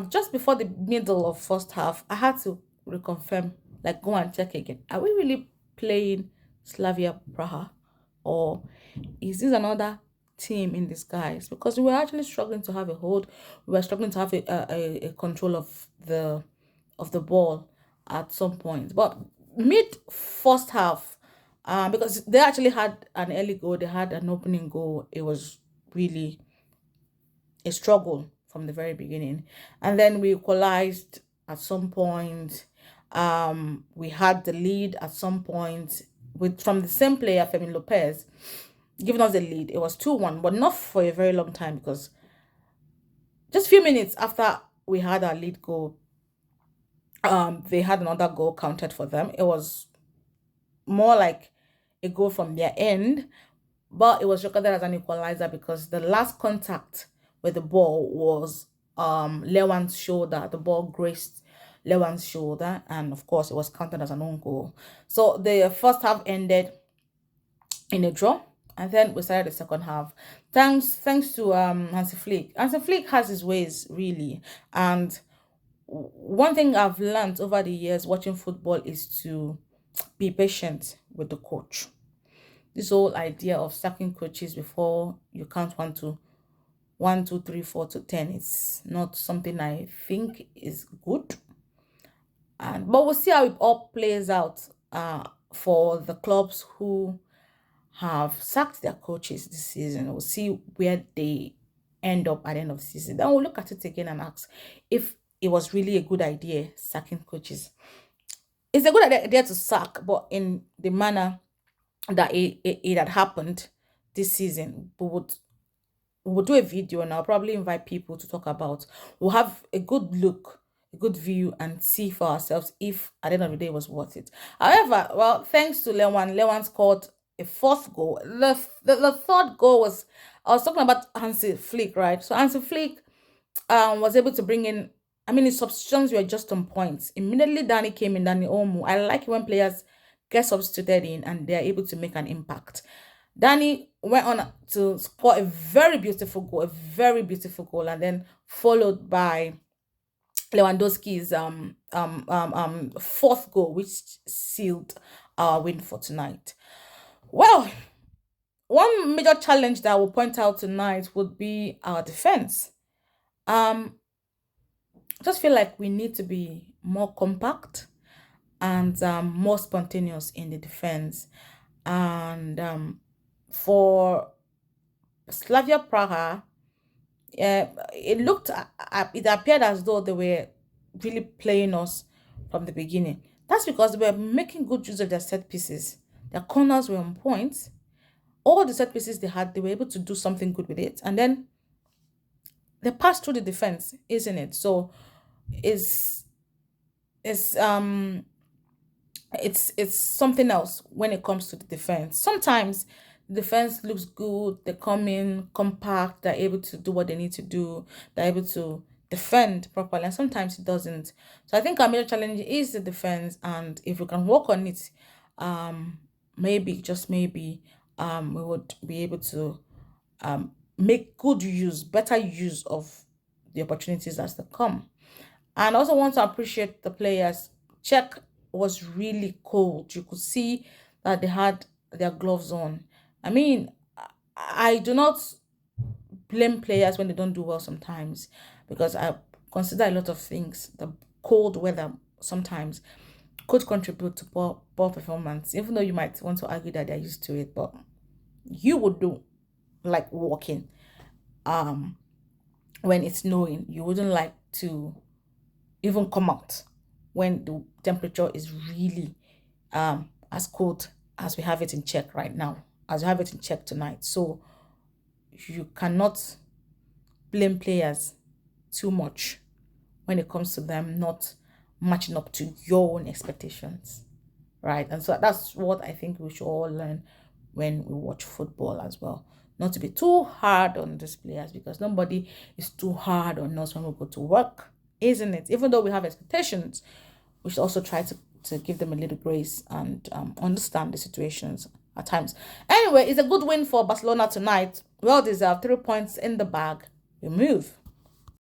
Just before the middle of first half, I had to reconfirm, like go and check again. Are we really playing Slavia Praha, or is this another team in disguise? Because we were actually struggling to have a hold. We were struggling to have a control of the ball at some point. But mid first half, because they actually had an early goal, they had an opening goal. It was really a struggle from the very beginning. And then we equalized at some point. We had the lead at some point with from the same player, Femi Lopez, giving us the lead. It was 2-1, but not for a very long time because just a few minutes after we had our lead goal, they had another goal counted for them. It was more like a goal from their end, but it was recorded as an equalizer because the last contact with the ball was Lewan's shoulder. The ball graced Lewan's shoulder, and of course, it was counted as an own goal. So the first half ended in a draw, and then we started the second half. Thanks to Hansi Flick. Hansi Flick has his ways really, and one thing I've learned over the years watching football is to be patient with the coach. This whole idea of sacking coaches before you count 1, 2, 3, 4 to 10, it's not something I think is good. And but we'll see how it all plays out for the clubs who have sacked their coaches this season. We'll see where they end up at the end of the season. Then we'll look at it again and ask if it was really a good idea sacking coaches. It's a good idea to sack, but in the manner that it had happened this season, we'll do a video and I'll probably invite people to talk about. We'll have a good look, a good view, and see for ourselves if at the end of the day it was worth it. However, well, thanks to Lewan scored a fourth goal. The third goal was, I was talking about Hansi Flick, right? So Hansi Flick was able to bring in, I mean, his substitutions were just on points. Immediately Danny came in, Danny Olmo. I like it when players get substituted in and they're able to make an impact. Danny went on to score a very beautiful goal, and then followed by Lewandowski's fourth goal, which sealed our win for tonight. Well, one major challenge that I will point out tonight would be our defense. I just feel like we need to be more compact and more spontaneous in the defense. And for Slavia Praha, it appeared as though they were really playing us from the beginning. That's because they were making good use of their set pieces. Their corners were on point. All the set pieces they had, they were able to do something good with it. And then they passed through the defense, isn't it? So it's it's um it's something else when it comes to the defense. Sometimes the defense looks good, they come in compact, they're able to do what they need to do, they're able to defend properly, and sometimes it doesn't. So I think our major challenge is the defense, and if we can work on it, maybe, just maybe, we would be able to make good use, better use of the opportunities as they come. And I also want to appreciate the players. Czech was really cold. You could see that they had their gloves on. I mean, I do not blame players when they don't do well sometimes because I consider a lot of things. The cold weather sometimes could contribute to poor performance, even though you might want to argue that they're used to it, but you would do like walking when it's snowing. You wouldn't like to even come out when the temperature is really as cold as we have it in Czech right now, as we have it in Czech tonight. So you cannot blame players too much when it comes to them not matching up to your own expectations, right? And so that's what I think we should all learn when we watch football as well. Not to be too hard on these players because nobody is too hard on us when we go to work, isn't it? Even though we have expectations, we should also try to give them a little grace and understand the situations at times. Anyway, it's a good win for Barcelona tonight. Well deserved, 3 points in the bag. We move.